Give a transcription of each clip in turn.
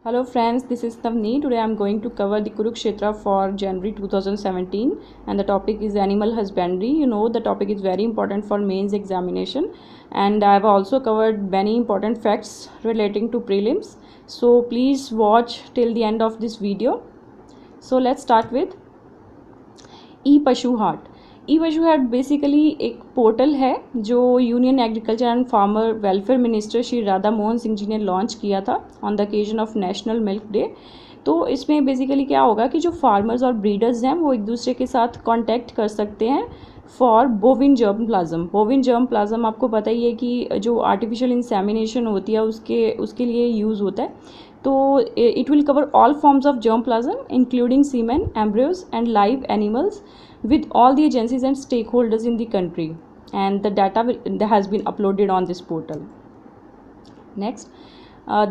Hello friends, this is Tavneet. Today I am going to cover the Kurukshetra for January 2017 and the topic is animal husbandry. You know the topic is very important for mains examination and I have also covered many important facts relating to prelims. So please watch till the end of this video. So let's start with e-Pashu Haat. E-Pashu Haat basically एक portal है जो union agriculture and farmer welfare minister Shri Radha Mohan Singh ji ने launch किया था on the occasion of national milk day. तो इसमें basically क्या होगा कि जो फार्मर्स और ब्रीडर्स हैं वो एक दूसरे के साथ कांटेक्ट कर सकते हैं for बोविन germ plasm. बोविन germ plasm आपको पता ही है कि जो आर्टिफिशियल इंसेमिनेशन होती है उसके लिए यूज़ होता है। तो it will cover all forms of germplasm including semen, embryos and live animals with all the agencies and stakeholders in the country, and the data has been uploaded on this portal. Next,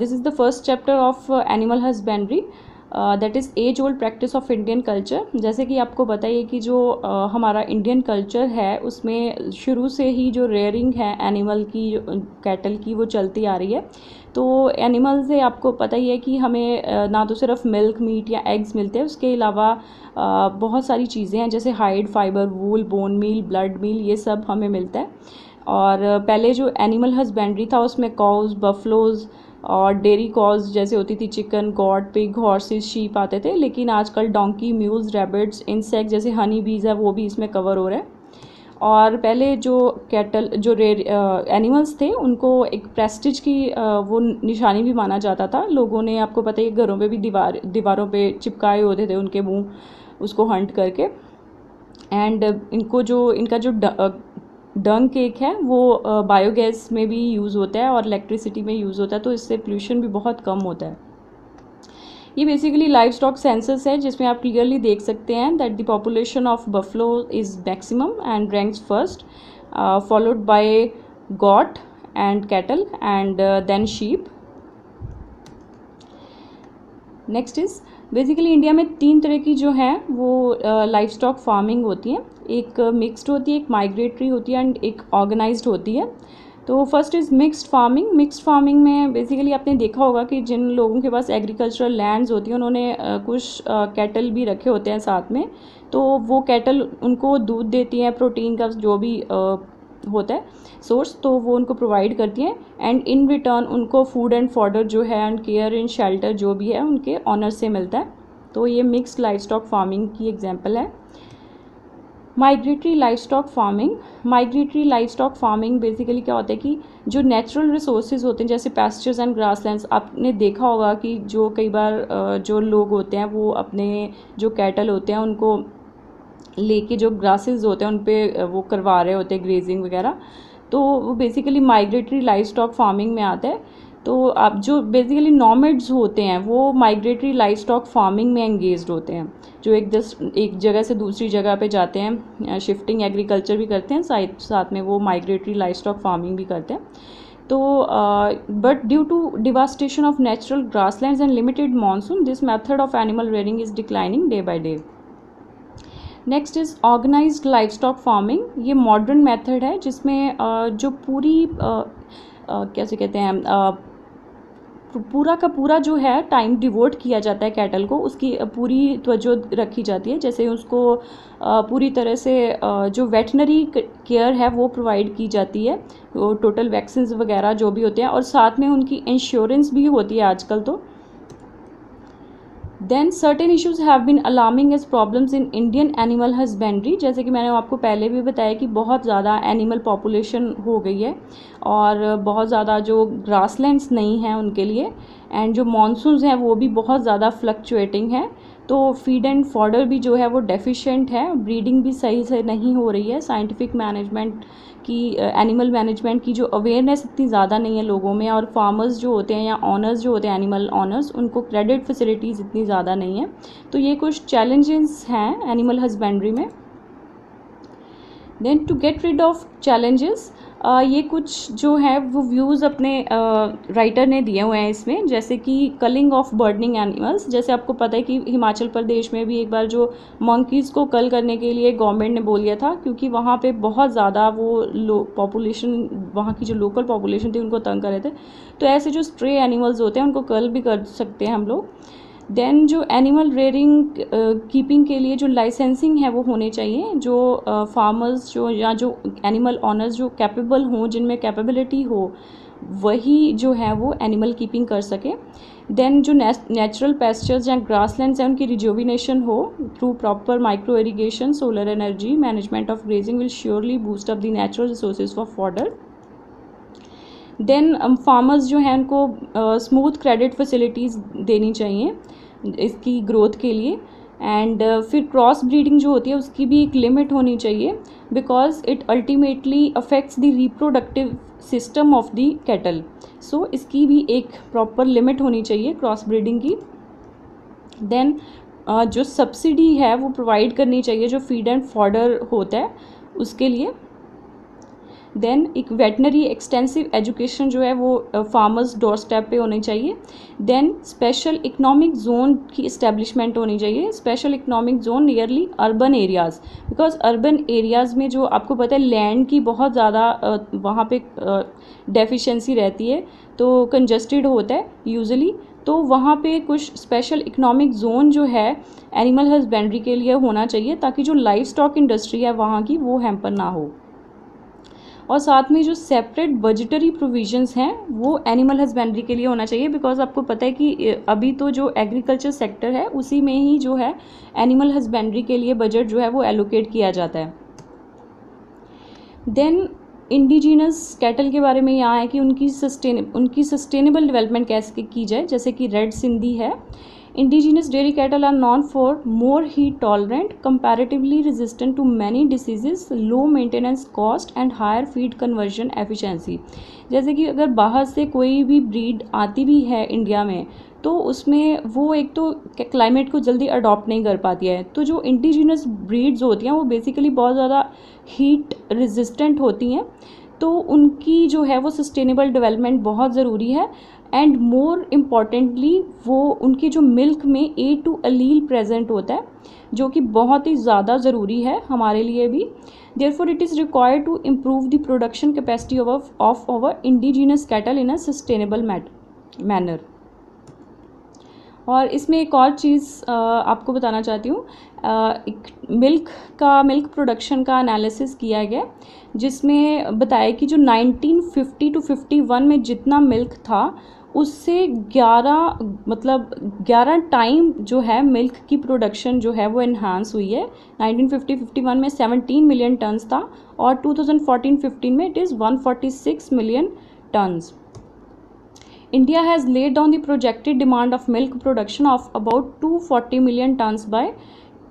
this is the first chapter of animal husbandry, that is age old practice of Indian culture। जैसे कि आपको पता ही है कि जो हमारा Indian culture है उसमें शुरू से ही जो रेयरिंग है एनिमल की, कैटल की, वो चलती आ रही है। तो एनिमल से आपको पता ही है कि हमें ना तो सिर्फ मिल्क, मीट या एग्स मिलते हैं, उसके अलावा बहुत सारी चीज़ें हैं जैसे हाइड, फाइबर, वूल, बोन मील, ब्लड मील, ये सब हमें मिलता है। और पहले जो एनिमल हस्बेंड्री था उसमें काउज, बफलोज़ और डेयरी कॉज जैसे होती थी chicken, got, pig, horses, sheep आते थे, लेकिन आजकल डोंकी, म्यूल्स, रैबिट्स, इंसेक्ट जैसे हनी बीज है वो भी इसमें कवर हो रहा है। और पहले जो कैटल, जो रेयर एनिमल्स थे उनको एक प्रेस्टिज की वो निशानी भी माना जाता था। लोगों ने, आपको पता है, घरों पे भी दीवारों पे चिपकाए होते थे उनके मुंह, उसको हंट करके। एंड इनका जो डंग केक है वो बायोगैस में भी यूज़ होता है और इलेक्ट्रिसिटी में यूज़ होता है, तो इससे पोल्यूशन भी बहुत कम होता है। ये बेसिकली लाइव स्टॉक सेंसस है जिसमें आप क्लियरली देख सकते हैं that the population of buffalo is maximum and ranks first, followed by goat and cattle and then sheep. Next is basically India में 3 तरह की जो हैं वो लाइव स्टॉक फार्मिंग होती हैं। एक मिक्स्ड होती है, एक माइग्रेटरी होती है एंड एक ऑर्गेनाइज्ड होती है। तो first is mixed farming. Mixed farming में बेसिकली आपने देखा होगा कि जिन लोगों के पास एग्रीकल्चरल लैंड्स होती हैं उन्होंने कुछ कैटल भी रखे होते हैं साथ में, तो वो कैटल उनको दूध देती हैं, प्रोटीन का जो भी होता है सोर्स, तो वो उनको प्रोवाइड करती हैं एंड इन रिटर्न उनको फूड एंड फॉडर जो है एंड केयर एंड शेल्टर जो भी है उनके ऑनर से मिलता है। तो ये मिक्स्ड लाइव स्टॉक फार्मिंग की एग्जांपल है। Migratory live stock farming. Migratory live stock farming basically क्या होता है कि जो नेचुरल रिसोर्सेज होते हैं जैसे पैस्चर्स एंड ग्रासलैंड्स, आपने देखा होगा कि जो कई बार जो लोग होते हैं वो अपने जो कैटल होते हैं उनको लेके जो ग्रासेस होते हैं उन पे वो करवा रहे होते हैं ग्रेजिंग वगैरह, तो वो basically migratory live stock farming में आता है। तो आप जो बेसिकली नॉमेड्स होते हैं वो माइग्रेटरी लाइव स्टॉक फार्मिंग में एंगेज्ड होते हैं, जो एक जगह से दूसरी जगह पे जाते हैं, शिफ्टिंग एग्रीकल्चर भी करते हैं, साथ में वो माइग्रेटरी लाइव स्टॉक फार्मिंग भी करते हैं। तो but due to devastation of natural grasslands and limited monsoon, this method of animal rearing is declining day by day. Next is organised livestock farming. ये मॉडर्न मेथड है जिसमें जो पूरी कैसे कहते हैं, पूरा का पूरा जो है टाइम डिवोट किया जाता है कैटल को, उसकी पूरी तवज्जो रखी जाती है, जैसे उसको पूरी तरह से जो वेटनरी केयर है वो प्रोवाइड की जाती है, वो टोटल वैक्सीन वगैरह जो भी होते हैं, और साथ में उनकी इंश्योरेंस भी होती है आजकल तो। Then certain issues have been alarming as problems in Indian animal husbandry. जैसे कि मैंने आपको पहले भी बताया कि बहुत ज़्यादा एनिमल पॉपुलेशन हो गई है और बहुत ज़्यादा जो ग्रासलैंड्स नहीं हैं उनके लिए, एंड जो मॉनसून्स हैं वो भी बहुत ज़्यादा फ्लक्चुएटिंग है। तो फीड एंड फॉडर भी जो है वो डेफिशिएंट है, ब्रीडिंग भी सही से नहीं हो रही है, साइंटिफिक मैनेजमेंट की, एनिमल मैनेजमेंट की जो अवेयरनेस इतनी ज़्यादा नहीं है लोगों में, और फार्मर्स जो होते हैं या ऑनर्स जो होते हैं, एनिमल ऑनर्स, उनको क्रेडिट फैसिलिटीज़ इतनी ज़्यादा नहीं है। तो ये कुछ चैलेंजेस हैं एनिमल हस्बेंड्री में। Then to get rid of challenges, ये कुछ जो है वो व्यूज़ अपने राइटर ने दिए हुए हैं इसमें, जैसे कि कलिंग ऑफ बर्डनिंग एनिमल्स। जैसे आपको पता है कि हिमाचल प्रदेश में भी एक बार जो मंकीज़ को कल करने के लिए गवर्नमेंट ने बोल दिया था, क्योंकि वहाँ पे बहुत ज़्यादा वो पॉपुलेशन, वहाँ की जो लोकल पॉपुलेशन थी उनको तंग कर रहे थे। तो ऐसे जो स्ट्रे एनिमल्स होते हैं उनको कल भी कर सकते हैं हम लोग। देन जो एनिमल रेयरिंग कीपिंग के लिए जो लाइसेंसिंग है वो होने चाहिए, जो फार्मर्स जो या जो एनिमल ऑनर्स जो कैपेबल हों, जिनमें कैपेबिलिटी हो, वही जो है वो एनिमल कीपिंग कर सके। देन जो नेचुरल पेस्चर्स या ग्रासलैंड्स हैं उनकी रिजुविनेशन हो through proper micro irrigation, solar energy, management of grazing will surely boost up the natural resources for fodder. Then farmers जो हैं उनको स्मूथ क्रेडिट फैसिलिटीज़ देनी चाहिए इसकी ग्रोथ के लिए। एंड फिर क्रॉस ब्रीडिंग जो होती है उसकी भी एक लिमिट होनी चाहिए, because it ultimately affects the reproductive system of the cattle. So इसकी भी एक प्रॉपर लिमिट होनी चाहिए क्रॉस ब्रीडिंग की। देन जो सब्सिडी है वो प्रोवाइड करनी चाहिए जो फीड एंड फॉडर होता है उसके लिए। देन एक वेटनरी एक्सटेंसिव एजुकेशन जो है वो फार्मर्स डोर स्टेप पे होनी चाहिए। देन स्पेशल इकोनॉमिक जोन की इस्टेब्लिशमेंट होनी चाहिए, special economic zone nearly urban areas, because urban areas में जो आपको पता है लैंड की बहुत ज़्यादा वहाँ पे डेफिशिएंसी रहती है, तो कंजस्टेड होता है यूजुअली। तो वहाँ पे कुछ स्पेशल इकोनॉमिक जोन जो है एनिमल हस्बेंड्री के लिए होना चाहिए, ताकि जो लाइफ स्टॉक इंडस्ट्री है वहाँ की वो हैम्पर ना हो। और साथ में जो सेपरेट बजटरी प्रोविजंस हैं वो एनिमल हस्बेंड्री के लिए होना चाहिए, बिकॉज आपको पता है कि अभी तो जो एग्रीकल्चर सेक्टर है उसी में ही जो है एनिमल हस्बेंड्री के लिए बजट जो है वो एलोकेट किया जाता है। देन इंडिजिनस कैटल के बारे में यहाँ है कि उनकी सस्टेनेबल डेवलपमेंट कैसे की जाए, जैसे कि रेड सिंधी है। Indigenous dairy cattle are known for more heat tolerant, comparatively resistant to many diseases, low maintenance cost and higher feed conversion efficiency। जैसे कि अगर बाहर से कोई भी ब्रीड आती भी है इंडिया में तो उसमें वो एक तो क्लाइमेट को जल्दी अडॉप्ट नहीं कर पाती है, तो जो इंडिजिनस ब्रीड्स होती हैं वो बेसिकली बहुत ज़्यादा हीट रेजिस्टेंट होती हैं, तो उनकी जो है वो सस्टेनेबल डेवलपमेंट बहुत ज़रूरी है। एंड मोर इम्पॉर्टेंटली वो उनकी जो मिल्क में A2 अलील प्रेजेंट होता है, जो कि बहुत ही ज़्यादा ज़रूरी है हमारे लिए भी। Therefore it is required to improve the production capacity of our indigenous cattle in a sustainable manner. और इसमें एक और चीज़ आपको बताना चाहती हूँ, एक मिल्क प्रोडक्शन का एनालिसिस किया गया, जिसमें बताया कि जो 1950 to 51 में जितना मिल्क था उससे 11 टाइम जो है मिल्क की प्रोडक्शन जो है वो इन्हांस हुई है। 1950-51 में 17 मिलियन टन्स था और 2014-15 में it is 146 million turns. India has laid down the projected demand of milk production of about 240 million tons by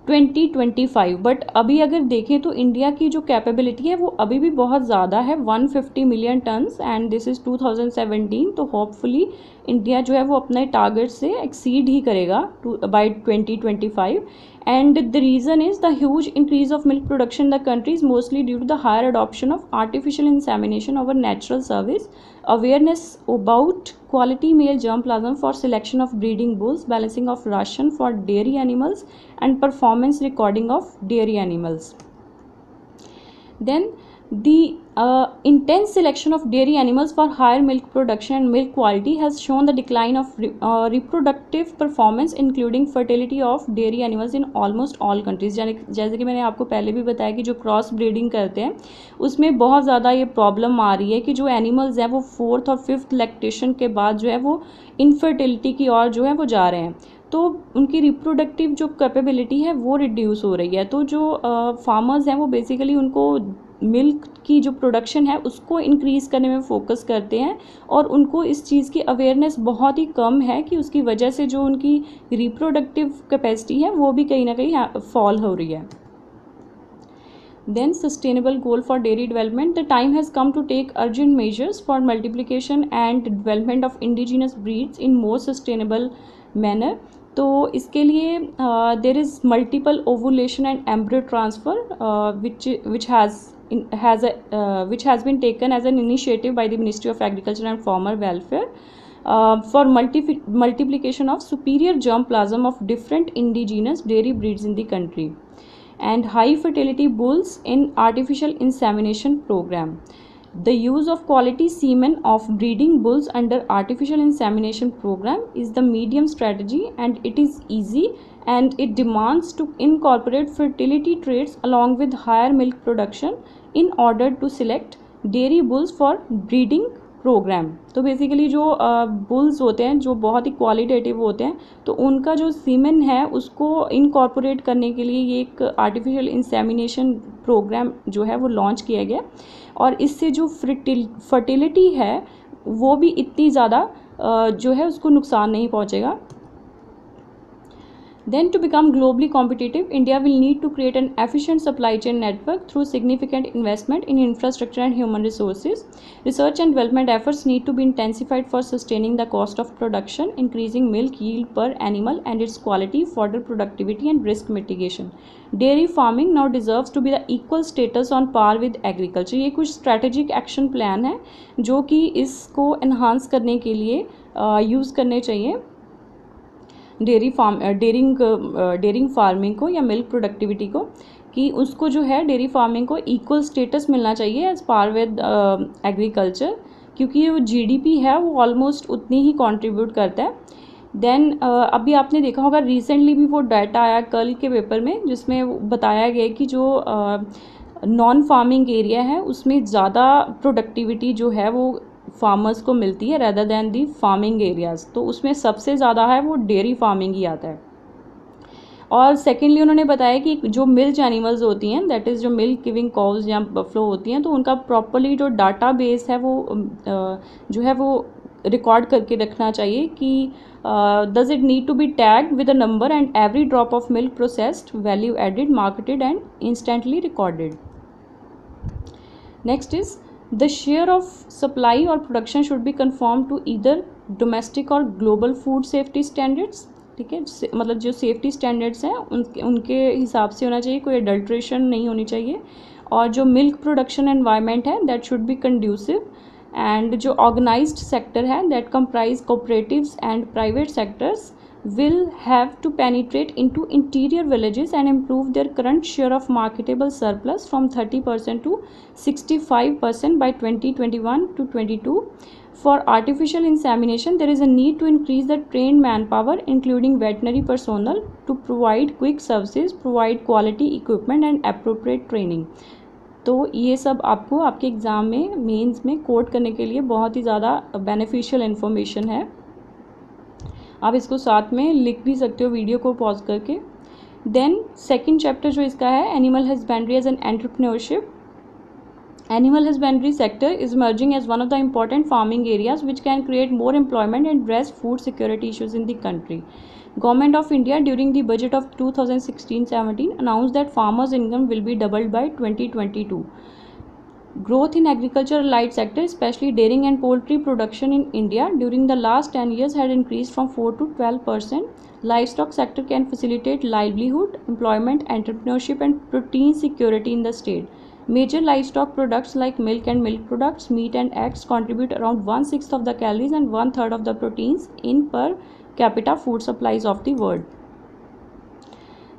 2025, but अभी अगर देखें तो इंडिया की जो कैपेबिलिटी है वो अभी भी बहुत ज़्यादा है, 150 million turns, and this is 2017। तो होपफुली इंडिया जो है वो अपने टारगेट से एक्सीड ही करेगा by 2025। And the reason is the huge increase of milk production in the country is mostly due to the higher adoption of artificial insemination over natural service, awareness about quality male germplasm for selection of breeding bulls, balancing of ration for dairy animals and performance recording of dairy animals. Then the intense selection of dairy animals for higher milk production and milk quality has shown the decline of reproductive performance including fertility of dairy animals in almost all countries। जैसे कि मैंने आपको पहले भी बताया कि जो cross breeding करते हैं उसमें बहुत ज़्यादा ये प्रॉब्लम आ रही है कि जो एनिमल्स हैं वो 4th और 5th लैक्टेशन के बाद जो है वो इनफर्टिलिटी की ओर जो है वो जा रहे हैं, तो उनकी रिप्रोडक्टिव जो कैपेबिलिटी है वो रिड्यूस हो रही है। तो जो फार्मर्स हैं वो बेसिकली उनको मिल्क की जो प्रोडक्शन है उसको इंक्रीज़ करने में फोकस करते हैं, और उनको इस चीज़ की अवेयरनेस बहुत ही कम है कि उसकी वजह से जो उनकी रिप्रोडक्टिव कैपेसिटी है वो भी कहीं ना कहीं फॉल हो रही है। Then sustainable goal for dairy development, the time has come to take urgent measures for multiplication and development of indigenous breeds in more sustainable manner। तो इसके लिए there is multiple ovulation and embryo transfer which has which has been taken as an initiative by the Ministry of Agriculture and Farmer Welfare for multiplication of superior germplasm of different indigenous dairy breeds in the country, and high fertility bulls in artificial insemination program. The use of quality semen of breeding bulls under artificial insemination program is the medium strategy, and it is easy, and it demands to incorporate fertility traits along with higher milk production in order to select dairy bulls for breeding programme. तो basically जो bulls होते हैं जो बहुत ही qualitative होते हैं, तो उनका जो सीमेन है उसको इनकॉर्पोरेट करने के लिए ये एक आर्टिफिशियल इंसेमिनेशन प्रोग्राम जो है वो लॉन्च किया गया, और इससे जो फर्टिलिटी है वो भी इतनी ज़्यादा जो है उसको नुकसान नहीं पहुंचेगा. Then to become globally competitive, India will need to create an efficient supply chain network through significant investment in infrastructure and human resources. Research and development efforts need to be intensified for sustaining the cost of production, increasing milk yield per animal and its quality, further productivity and risk mitigation. Dairy farming now deserves to be the equal status on par with agriculture. ये कुछ strategic action plan है जो कि इसको enhance करने के लिए use करने चाहिए डेयरिंग फार्मिंग को या मिल्क प्रोडक्टिविटी को, कि उसको जो है डेयरी फार्मिंग को इक्वल स्टेटस मिलना चाहिए एज पार विद एग्रीकल्चर, क्योंकि वो जीडीपी है वो ऑलमोस्ट उतनी ही कंट्रीब्यूट करता है. देन अभी आपने देखा होगा रिसेंटली भी वो डाटा आया कल के पेपर में जिसमें बताया गया कि जो नॉन फार्मिंग एरिया है उसमें ज़्यादा प्रोडक्टिविटी जो है वो फार्मर्स को मिलती है रेदर देन दी फार्मिंग एरियाज़. तो उसमें सबसे ज़्यादा है वो डेयरी फार्मिंग ही आता है. और सेकेंडली उन्होंने बताया कि जो मिल्क एनिमल्स होती हैं, दैट इज़ जो मिल्क गिविंग कॉव्स या बफलो होती हैं, तो उनका प्रॉपरली जो डाटा बेस है वो जो है वो रिकॉर्ड करके रखना चाहिए कि does it need to be tagged with a number and every drop of milk processed, value added, marketed and instantly recorded. Next is the share of supply or production should be conformed to either domestic or global food safety standards. ठीक है, मतलब जो safety standards हैं उनके हिसाब से होना चाहिए, कोई अडल्ट्रेशन नहीं होनी चाहिए. और जो मिल्क प्रोडक्शन एनवायरनमेंट है that should be conducive, and जो ऑर्गेनाइज्ड सेक्टर है that comprise cooperatives and private sectors will have to penetrate into interior villages and improve their current share of marketable surplus from 30% to 65% by 2021 to 22. For artificial insemination, there is a need to increase the trained manpower, including veterinary personnel, to provide quick services, provide quality equipment and appropriate training. तो ये सब आपको आपके exam में mains में coat करने के लिए बहुत ही ज़्यादा बेनिफिशियल इन्फॉर्मेशन है. आप इसको साथ में लिख भी सकते हो वीडियो को पॉज करके. देन सेकंड चैप्टर जो इसका है animal husbandry as an entrepreneurship. Animal husbandry sector is emerging as one of the important farming areas which can create more employment and address food security issues in the country. Government of India during the budget of 2016-17 announced that farmers' income will be doubled by 2022. Growth in agriculture allied sector, especially dairying and poultry production in India during the last 10 years had increased from 4 to 12%. Livestock sector can facilitate livelihood, employment, entrepreneurship and protein security in the state. Major livestock products like milk and milk products, meat and eggs contribute around 1/6 of the calories and 1/3 of the proteins in per capita food supplies of the world.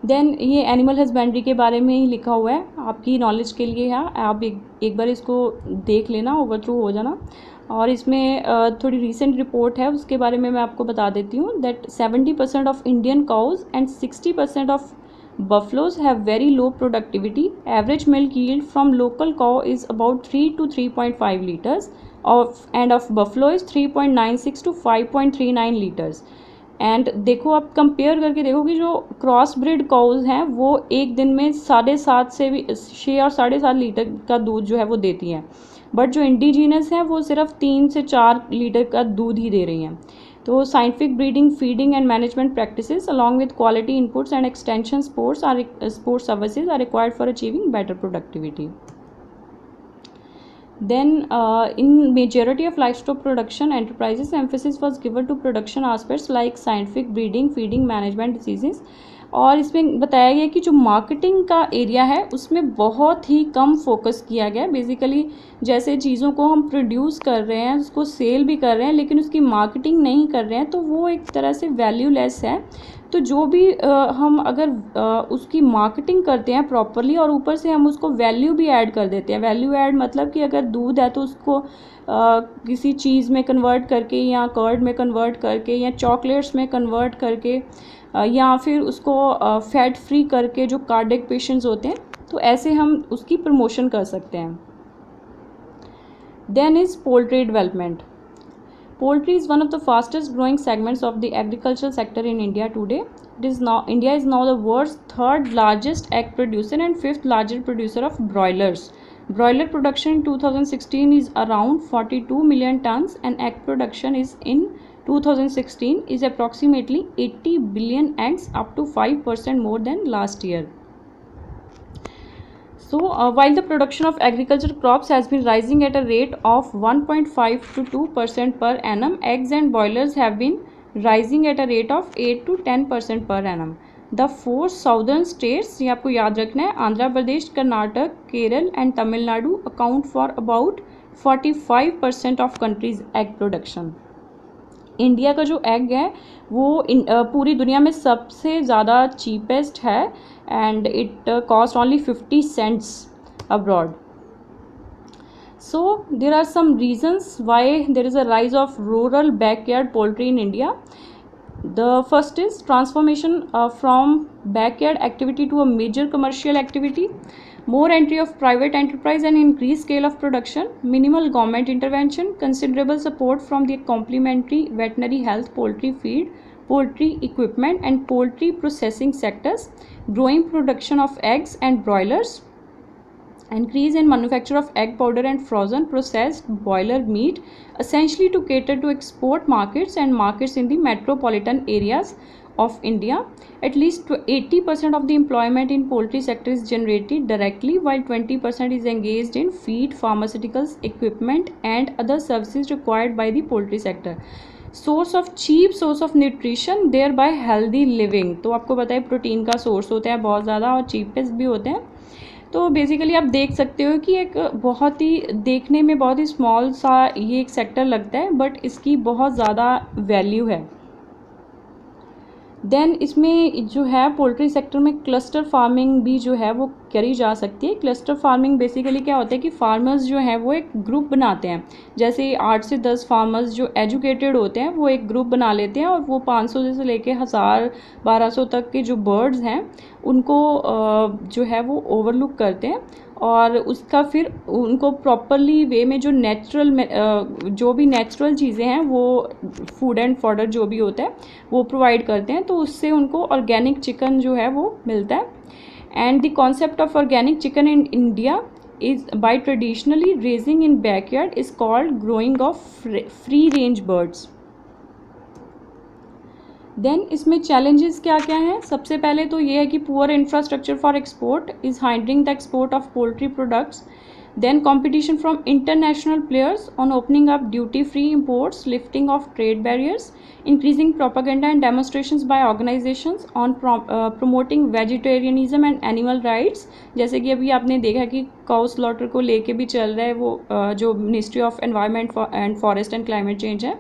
देन ये animal husbandry के बारे में ही लिखा हुआ है, आपकी knowledge के लिए है, आप एक बार इसको देख लेना, ओवर थ्रू हो जाना. और इसमें थोड़ी रीसेंट रिपोर्ट है उसके बारे में मैं आपको बता देती हूँ. That 70% of Indian cause and 60% of buffaloes have very low productivity. Average milk yield from local cow is about 3 to 3.5 liters and of buffalo is 3.96 to 5.39 liters. And देखो आप कंपेयर करके देखो कि जो क्रॉस ब्रिड काउज हैं वो एक दिन में 7.5 से भी 6 और 7.5 लीटर का दूध जो है वो देती हैं, बट जो इंडिजीनस हैं वो सिर्फ 3 से 4 लीटर का दूध ही दे रही हैं. तो scientific breeding, feeding and management practices along with quality inputs and extension sports services are required for achieving better productivity. Then in majority of livestock production enterprises, emphasis was given to production aspects like scientific breeding, feeding, management diseases. और इसमें बताया गया कि जो marketing का area है उसमें बहुत ही कम फोकस किया गया। बेसिकली जैसे चीज़ों को हम प्रोड्यूस कर रहे हैं, उसको सेल भी कर रहे हैं, लेकिन उसकी मार्केटिंग नहीं कर रहे हैं, तो वो एक तरह से वैल्यूलेस है। तो जो भी हम अगर उसकी मार्केटिंग करते हैं प्रॉपरली और ऊपर से हम उसको वैल्यू भी ऐड कर देते हैं। वैल्यू ऐड मतलब कि अगर दूध है तो उसको किसी चीज़ में कन्वर्ट करके या कर्ड में कन्वर्ट करके या चॉकलेट्स में कन्वर्ट करके या फिर उसको फैट फ्री करके जो कार्डियक पेशेंट्स होते हैं, तो ऐसे हम उसकी प्रमोशन कर सकते हैं। Then is poultry development. Poultry is one of the fastest growing segments of the agricultural sector in India today. India is now the world's third largest egg producer and fifth largest producer of broilers. Broiler production in 2016 is around 42 million tons and egg production is in 2016 is approximately 80 billion eggs, up to 5% more than last year. So, while the production of agricultural crops has been rising at a rate of 1.5 to 2% per annum, eggs and broilers have been rising at a rate of 8 to 10% per annum. The four southern states, ये आपको याद रखना है, Andhra Pradesh, Karnataka, Kerala and Tamil Nadu account for about 45% of country's egg production. India का जो egg है वो पूरी दुनिया में सबसे ज़्यादा चीपेस्ट है and it cost only 50 cents abroad. So there are some reasons why there is a rise of rural backyard poultry in India. The first is transformation from backyard activity to a major commercial activity, more entry of private enterprise and increased scale of production, minimal government intervention, considerable support from the complementary veterinary health, poultry feed, poultry equipment and poultry processing sectors, growing production of eggs and broilers, increase in manufacture of egg powder and frozen processed broiler meat, essentially to cater to export markets and markets in the metropolitan areas of India. At least 80% of the employment in poultry sector is generated directly, while 20% is engaged in feed, pharmaceuticals, equipment and other services required by the poultry sector. Source of cheap source of nutrition thereby healthy living. तो आपको पता है protein का source होता है बहुत ज़्यादा और चीपेस्ट भी होते हैं। तो बेसिकली आप देख सकते हो कि एक बहुत ही देखने में बहुत ही स्मॉल सा ये एक सेक्टर लगता है, बट इसकी बहुत ज़्यादा वैल्यू है। देन इसमें जो है पोल्ट्री सेक्टर में क्लस्टर फार्मिंग भी जो है वो करी जा सकती है। क्लस्टर फार्मिंग बेसिकली क्या होता है कि फार्मर्स जो हैं वो एक ग्रुप बनाते हैं। जैसे 8 से 10 फार्मर्स जो एजुकेटेड होते हैं वो एक ग्रुप बना लेते हैं और वो 500 से लेके 1000 1200 तक के जो बर्ड्स हैं उनको जो है वो ओवरलुक करते हैं और उसका फिर उनको प्रॉपरली वे में जो जो भी नेचुरल चीज़ें हैं वो फूड एंड फॉडर जो भी होता है वो प्रोवाइड करते हैं, तो उससे उनको ऑर्गेनिक चिकन जो है वो मिलता है। And the concept of organic chicken in India is by traditionally raising in backyard is called growing of free range birds. Then इसमें चैलेंजेस क्या क्या हैं। सबसे पहले तो ये है कि poor infrastructure for export is hindering the export of poultry products. Then competition from international players on opening up duty free imports, lifting of trade barriers, increasing propaganda and demonstrations by organisations on promoting vegetarianism and animal rights. जैसे कि अभी आपने देखा कि cow slaughter को लेके भी चल रहा है वो जो ministry of environment and forest and climate change है,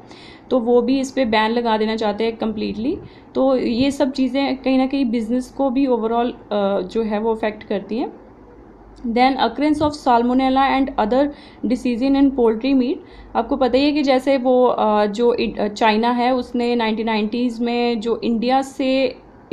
तो वो भी इस पर बैन लगा देना चाहते हैं कम्प्लीटली। तो ये सब चीज़ें कहीं ना कहीं बिजनेस को भी ओवरऑल जो है वो अफेक्ट करती हैं। Then occurrence of salmonella and other disease in poultry meat. आपको पता ही है कि जैसे वो जो चाइना है उसने 1990s में जो इंडिया से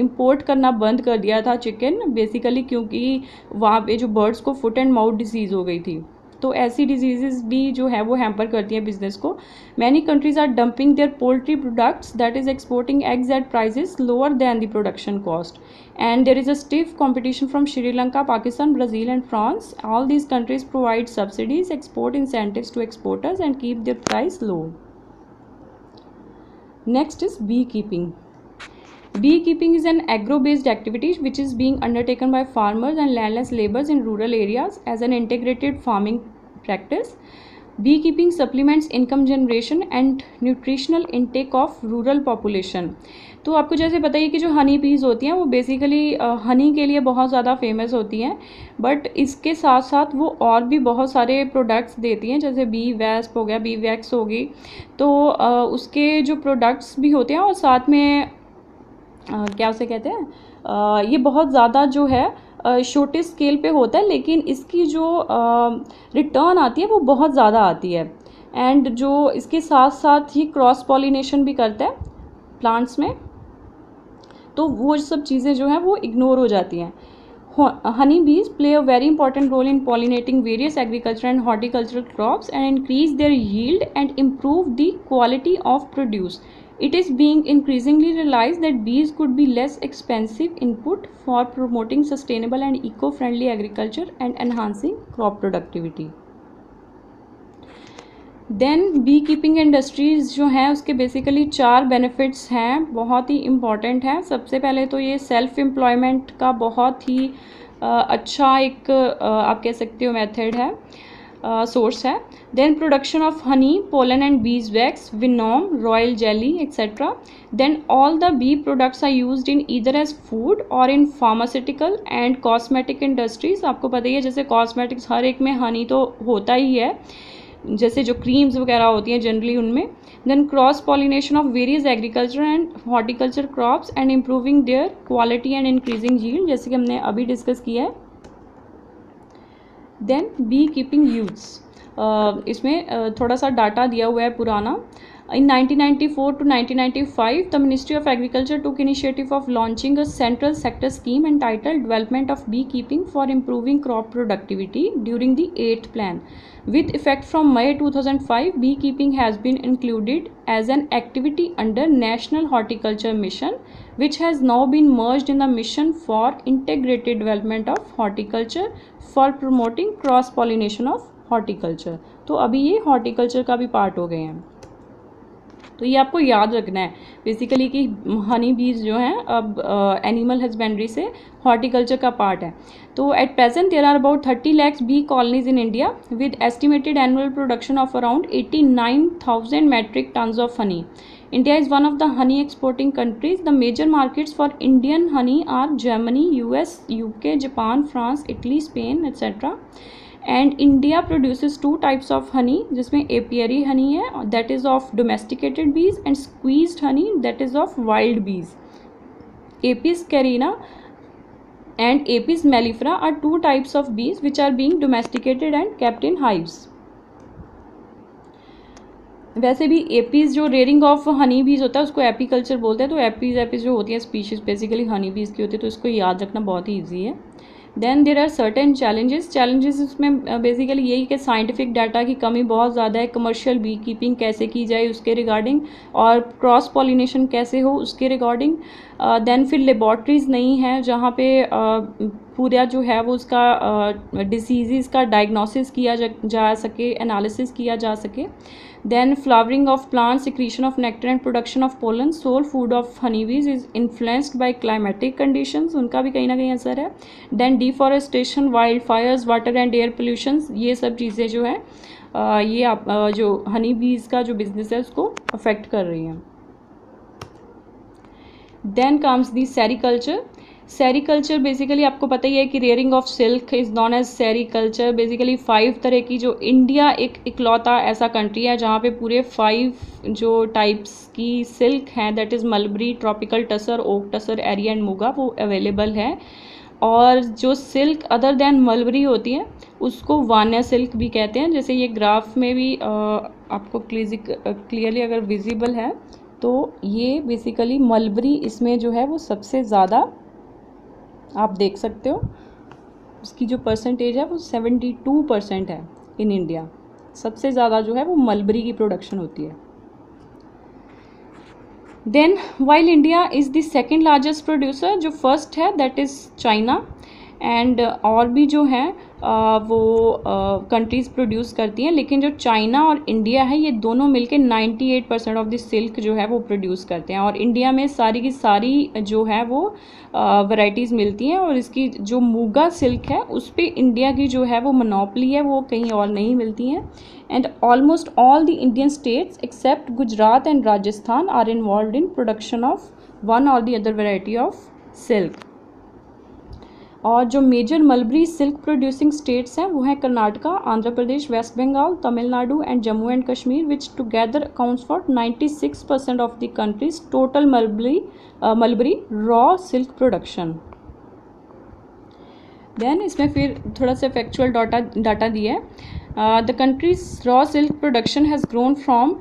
इंपोर्ट करना बंद कर दिया था चिकन, बेसिकली क्योंकि वहाँ पे जो बर्ड्स को फुट एंड माउथ डिसीज़ हो गई थी। तो ऐसी डिजीज़ भी जो है वो हैम्पर करती हैं बिजनेस को। Many countries are dumping their poultry products, that is exporting eggs at prices lower than the production cost, and there is a stiff competition from Sri Lanka, Pakistan, Brazil and France. All these countries provide subsidies, export incentives to exporters and keep their price low. Next is beekeeping. Beekeeping is an agro-based activity which is being undertaken by farmers and landless laborers in rural areas as an integrated farming practice. Beekeeping supplements income generation and nutritional intake of rural population. तो आपको जैसे पता ही कि जो हनी बीज होती हैं वो बेसिकली हनी के लिए बहुत ज़्यादा फेमस होती हैं, बट इसके साथ साथ वो और भी बहुत सारे प्रोडक्ट्स देती हैं, जैसे बी वैस्प हो गया, बी वैक्स होगी, तो उसके जो प्रोडक्ट्स भी होते हैं और साथ में क्या उसे कहते हैं, ये बहुत ज़्यादा जो है छोटे स्केल पे होता है, लेकिन इसकी जो रिटर्न आती है वो बहुत ज़्यादा आती है। एंड जो इसके साथ साथ ही क्रॉस पॉलिनेशन भी करता है प्लांट्स में, तो वो सब चीज़ें जो हैं वो इग्नोर हो जाती हैं। Honey bees play a very important role in pollinating various agriculture and horticultural crops and increase their yield and improve the quality of produce. It is being increasingly realized that bees could be less expensive input for promoting sustainable and eco-friendly agriculture and enhancing crop productivity. Then beekeeping industries जो हैं उसके basically 4 benefits हैं, बहुत ही important हैं। सबसे पहले तो ये सेल्फ एम्प्लॉयमेंट का बहुत ही अच्छा एक आप कह सकते हो मेथड है, सोर्स है। Then production of honey, pollen and bees wax, venom, royal jelly etcetera. Then all the bee products are used in either as food or in pharmaceutical and cosmetic industries. आपको पता ही है जैसे cosmetics हर एक में हनी तो होता ही है, जैसे जो क्रीम्स वगैरह होती हैं जनरली उनमें. Then cross pollination of various agriculture and horticulture crops and improving their quality and increasing yield, जैसे कि हमने अभी डिस्कस किया है. देन बी कीपिंग यूथ्स, इसमें थोड़ा सा डाटा दिया हुआ है पुराना. In 1994 to 1995, the Ministry of Agriculture took initiative of launching a central sector scheme entitled Development of Beekeeping for Improving Crop Productivity during the 8th Plan. With effect from May 2005, beekeeping has been included as an activity under National Horticulture Mission, which has now been merged in the Mission for Integrated Development of Horticulture for promoting cross-pollination of horticulture. तो अभी ये horticulture का भी part हो गए हैं. तो ये आपको याद रखना है बेसिकली कि हनी बीज जो हैं अब एनिमल हस्बेंड्री से हॉर्टिकल्चर का पार्ट है. तो at present there are about 30 lakhs bee colonies in India with estimated annual production of around 89,000 metric tons of honey. India is one of the honey exporting countries. The major markets for Indian honey are Germany, US, UK, Japan, France, Italy, Spain, etc. And India produces 2 types of honey, जिसमें apiary honey है that is of domesticated bees and squeezed honey that is of wild bees. Apis cerana and Apis mellifera are 2 types of bees which are being domesticated and kept in hives. वैसे भी APs जो rearing of honey बीज होता है उसको apiculture बोलते हैं. तो एपीज जो होती हैं स्पीशीज बेसिकली हनी बीज की होती है, तो इसको याद रखना बहुत ही ईजी है. Then there are certain challenges इसमें बेसिकली यही कि साइंटिफिक डाटा की कमी बहुत ज़्यादा है, कमर्शियल बी कीपिंग कैसे की जाए उसके रिगार्डिंग, और क्रॉस पॉलिनेशन कैसे हो उसके रिगार्डिंग. देन फिर लेबॉर्ट्रीज़ नहीं है जहाँ पे पूरा जो है वो उसका डिसीज़ का डायग्नोसिस किया जा सके, एनालिसिस किया जा सके. Then flowering of plants, secretion of nectar and production of pollen, sole food of honeybees is influenced by climatic conditions, उनका भी कहीं ना कहीं असर है. Then deforestation, wildfires, water and air pollutions, ये सब चीज़ें जो है ये आप जो हनी बीज का जो बिजनेस है उसको अफेक्ट कर रही हैं. Then comes the sericulture. Sericulture basically आपको पता ही है कि rearing of silk is known as sericulture. Basically 5 तरह की, जो इंडिया एक इकलौता ऐसा कंट्री है जहाँ पे पूरे 5 जो टाइप्स की सिल्क हैं that is mulberry, tropical tasar, oak tasar, eri and muga वो अवेलेबल है. और जो सिल्क अदर देन मलबरी होती है उसको वान्या सिल्क भी कहते हैं. जैसे ये ग्राफ में भी आपको क्लियरली अगर विजिबल है तो ये बेसिकली मलबरी इसमें जो है वो सबसे ज़्यादा आप देख सकते हो. उसकी जो परसेंटेज है वो 72% है इन इंडिया. सबसे ज़्यादा जो है वो मलबरी की प्रोडक्शन होती है. Then while India is the second largest producer, जो फर्स्ट है दैट इज़ चाइना. एंड और भी जो हैं वो कंट्रीज़ प्रोड्यूस करती हैं, लेकिन जो चाइना और इंडिया है ये दोनों मिलके 98% ऑफ द सिल्क जो है वो प्रोड्यूस करते हैं। और इंडिया में सारी की सारी जो है वो वैरायटीज़ मिलती हैं, और इसकी जो मूगा सिल्क है उस पर इंडिया की जो है वो मोनोपोली है, वो कहीं और नहीं मिलती हैं। And almost all the Indian states except Gujarat and Rajasthan are involve in production of one or the other variety of silk. और जो major mulberry silk producing states हैं वो हैं Karnataka, Andhra Pradesh, West Bengal, Tamil Nadu and Jammu and Kashmir, which together accounts for 96% of the country's total mulberry raw silk production. Then इसमें फिर थोड़ा सा factual data दिया है। The countries raw silk production has grown from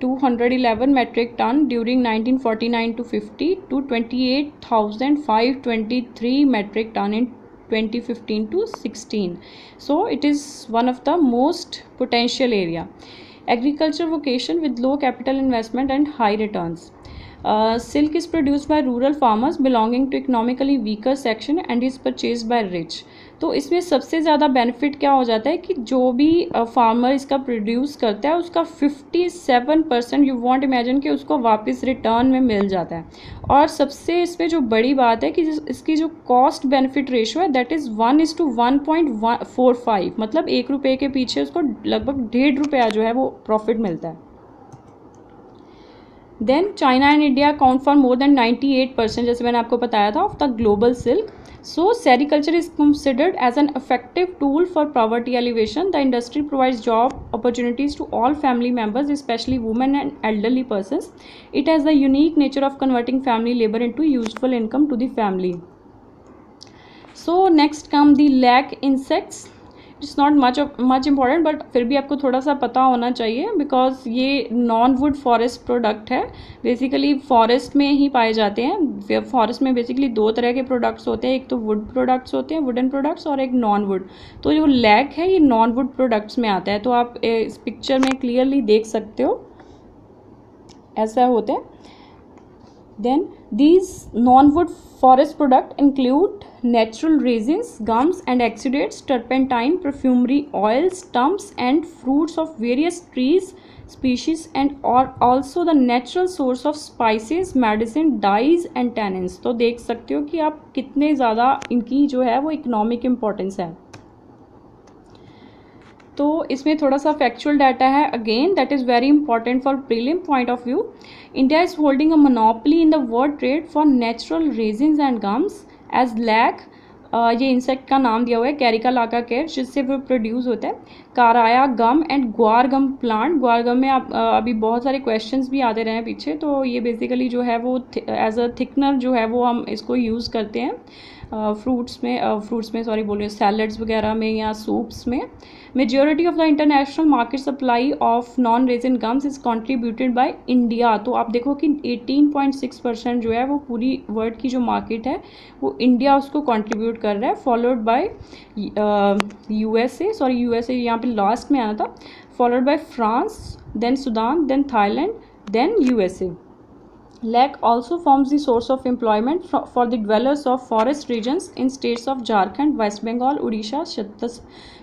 1211 metric ton during 1949 to 50 to 28,523 metric ton in 2015 to 16. So it is one of the most potential area. Agriculture vocation with low capital investment and high returns. Silk is produced by rural farmers belonging to economically weaker section and is purchased by rich. तो इसमें सबसे ज़्यादा benefit क्या हो जाता है कि जो भी फार्मर इसका प्रोड्यूस करता है उसका 57% यू वॉन्ट इमेजिन कि उसको वापस रिटर्न में मिल जाता है। और सबसे इसमें जो बड़ी बात है कि इसकी जो कॉस्ट बेनिफिट रेशो है दैट इज़ 1:1.45, मतलब 1 रुपये के पीछे उसको लगभग 1.5 रुपया जो है वो प्रॉफिट मिलता है। Then China and India account for more than 98%, जैसे मैंने आपको बताया था, of the global silk. So sericulture is considered as an effective tool for poverty alleviation. The industry provides job opportunities to all family members, especially women and elderly persons. It has the unique nature of converting family labor into useful income to the family. So next come the lac insects. It's not much important, but फिर भी आपको थोड़ा सा पता होना चाहिए because ये non would forest product है। बेसिकली फॉरेस्ट में ही पाए जाते हैं। फॉरेस्ट में बेसिकली 2 तरह के प्रोडक्ट्स होते हैं, एक तो वुड प्रोडक्ट्स होते हैं, वुडन प्रोडक्ट्स, और एक नॉन वुड। तो जो लैक है ये नॉन वुड प्रोडक्ट्स में आता है। तो आप इस पिक्चर में क्लियरली देख सकते हो ऐसा होता है। Then these non-wood forest products include natural resins, gums and exudates, turpentine, perfumery oils, stumps and fruits of various trees species, and are also the natural source of spices, medicine, dyes and tannins. तो देख सकते हो कि आप कितने ज़्यादा इनकी जो है वो इकोनॉमिक इम्पोर्टेंस है। तो इसमें थोड़ा सा फैक्चुअल डाटा है, again that is very important for prelim point of view. India is holding a monopoly in the world trade for natural resins and gums as lac. ये इंसेक्ट का नाम दिया हुआ है कैरिका लाका केर, जिससे वो प्रोड्यूस होता है। काराया गम एंड ग्वार गम प्लांट। ग्वार गम में आप अभी बहुत सारे क्वेश्चंस भी आते रहे हैं पीछे। तो ये बेसिकली जो है वो एज अ थिकनर जो है वो हम इसको यूज़ करते हैं फ्रूट्स में सॉरी बोलिए सैलड्स वगैरह में या सूप्स में। Majority of the international market supply of non resin gums is contributed by India. तो आप देखो कि 18.6% जो है वो पूरी वर्ल्ड की जो मार्केट है वो इंडिया उसको कंट्रीब्यूट कर रहा है, फॉलोड बाय यूएसए यहाँ पे लास्ट में आना था, followed by France, then Sudan, then Thailand, then USA. LAC also forms the source of employment for the dwellers of forest regions in states of Jharkhand, West Bengal, Odisha,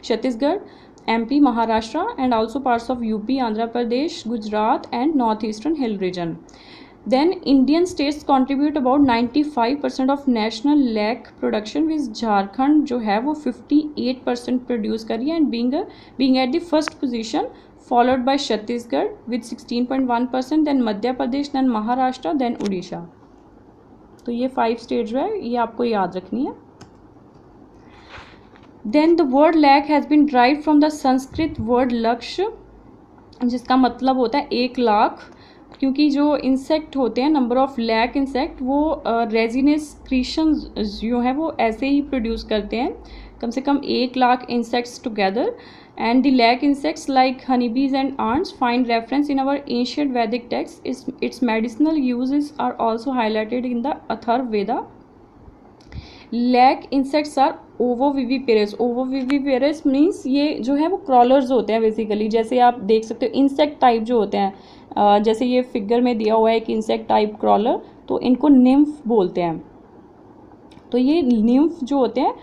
Chhattisgarh, MP, Maharashtra, and also parts of UP, Andhra Pradesh, Gujarat, and northeastern hill region. Then Indian states contribute about 95% of national LAC production, with Jharkhand जो है वो 58% produce कर रही है and being at the first position, followed by Chhattisgarh with 16.1%, then Madhya Pradesh, then Maharashtra, then Odisha. तो ये 5 state जो है ये आपको याद रखनी है। Then the word lakh has been derived from the Sanskrit word laksh, जिसका मतलब होता है 1 लाख, क्योंकि जो इंसेक्ट होते हैं नंबर ऑफ लैक इंसेक्ट वो रेजिनस क्रीशन जो है वो ऐसे ही प्रोड्यूस करते हैं, कम से कम 1 lakh insects together. And the lakh insects like honeybees and ants find reference in our ancient Vedic texts. Its medicinal uses are also highlighted in the Atharvaveda. Lakh insects are ovoviviparous. Ovoviviparous means ये जो है वो crawlers होते हैं basically, जैसे आप देख सकते हो इंसेक्ट टाइप जो होते हैं, जैसे ये फिगर में दिया हुआ है कि इंसेक्ट टाइप क्रॉलर, तो इनको निम्फ बोलते हैं। तो ये निम्फ जो होते हैं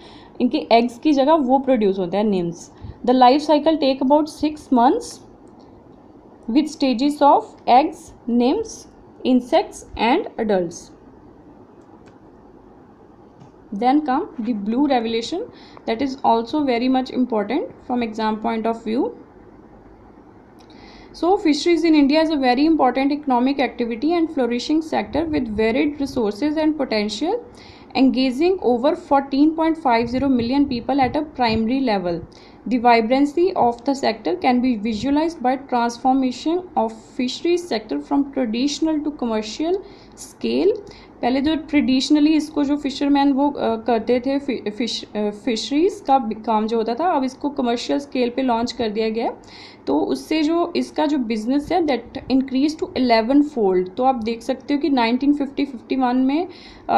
इनके एग्स की जगह वो प्रोड्यूस होते हैं nymphs. The life cycle take about 6 months with stages of eggs, nymphs, insects and adults. Then come the blue revolution, that is also very much important from exam point of view. So fisheries in India is a very important economic activity and flourishing sector with varied resources and potential, engaging over 14.50 million people at a primary level. The vibrancy of the sector can be visualized by transformation of fisheries sector from traditional to commercial scale. पहले जो traditionally इसको जो fisherman वो करते थे fisheries का काम जो होता था, अब इसको कमर्शियल स्केल पे लॉन्च कर दिया गया। तो उससे जो इसका जो बिज़नेस है दैट इंक्रीज टू 11 फोल्ड। तो आप देख सकते हो कि 1950-51 में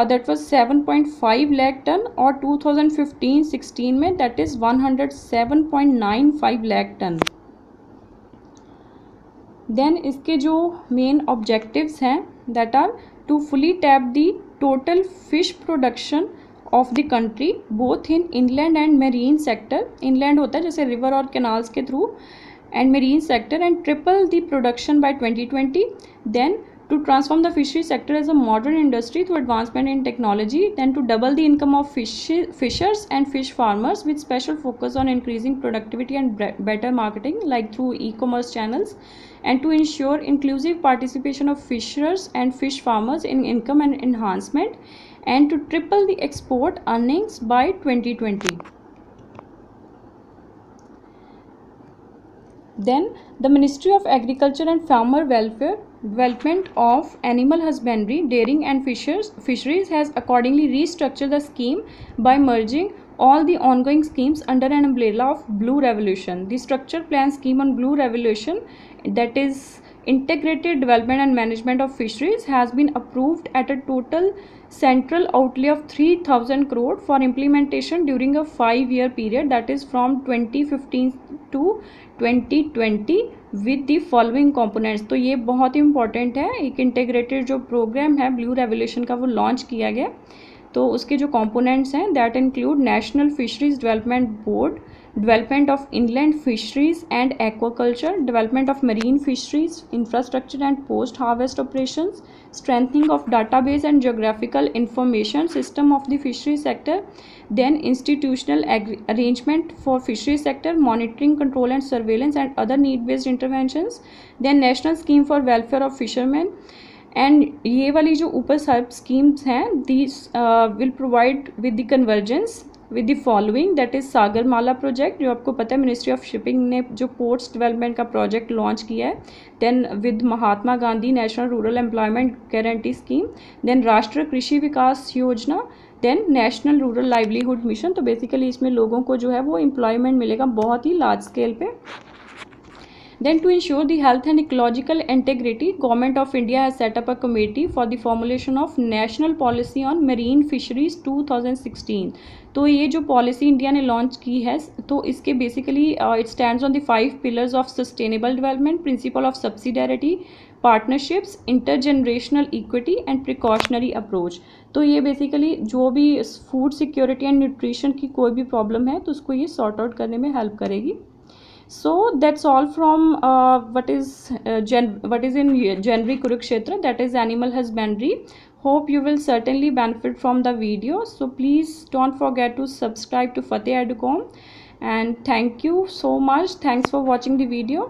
दैट वाज 7.5 लाख टन और 2015-16 में that is 107.95 lakh ton. Then इसके जो मेन ऑब्जेक्टिव्स हैं that are to fully tap the total fish production of the country both in inland and marine sector. Inland होता है जैसे river और canals के through, and marine sector, and triple the production by 2020. Then to transform the fishery sector as a modern industry through advancement in technology. Then to double the income of fishers and fish farmers with special focus on increasing productivity and better marketing like through e-commerce channels. And to ensure inclusive participation of fishers and fish farmers in income and enhancement, and to triple the export earnings by 2020. Then the Ministry of Agriculture and Farmer Welfare, Development of Animal Husbandry, Dairying and Fisheries has accordingly restructured the scheme by merging all the ongoing schemes under an umbrella of Blue Revolution. The structure plan scheme on Blue Revolution, that is integrated development and management of fisheries, has been approved at a total central outlay of 3000 crore for implementation during a 5-year period, that is from 2015 to 2020 with the following components. तो ये बहुत ही important है, एक integrated जो programme है blue revolution का वो launch किया गया। तो उसके जो कंपोनेंट्स हैं that include national fisheries development board, development of inland fisheries and aquaculture, development of marine fisheries, infrastructure and post-harvest operations, strengthening of database and geographical information system of the fishery sector, then institutional arrangement for fishery sector, monitoring, control and surveillance and other need-based interventions, then national scheme for welfare of fishermen. And ये वाली जो ऊपर सब schemes हैं these will provide with the convergence with the following, that is Sagarmala project जो आपको पता है मिनिस्ट्री ऑफ शिपिंग ने जो पोर्ट्स डेवलपमेंट का प्रोजेक्ट लॉन्च किया है, then with Mahatma Gandhi national rural employment guarantee scheme, then Rashtriya Krishi Vikas Yojana, then national rural livelihood mission. तो बेसिकली इसमें लोगों को जो है वो एम्प्लॉयमेंट मिलेगा बहुत ही लार्ज स्केल पे। Then to ensure the health and ecological integrity, Government of India has set up a committee for the formulation of National Policy on Marine Fisheries 2016. तो ये जो पॉलिसी इंडिया ने लॉन्च की है तो इसके basically it stands on the 5 pillars of sustainable development, principle of subsidiarity, partnerships, intergenerational equity and precautionary approach. तो ये बेसिकली जो भी फूड सिक्योरिटी एंड न्यूट्रिशन की कोई भी प्रॉब्लम है तो उसको ये सॉर्ट आउट करने में हेल्प करेगी। So that's all from what is in January Kurukshetra, that is animal husbandry. Hope you will certainly benefit from the video. So please don't forget to subscribe to Fateh Educom, and thank you so much. Thanks for watching the video.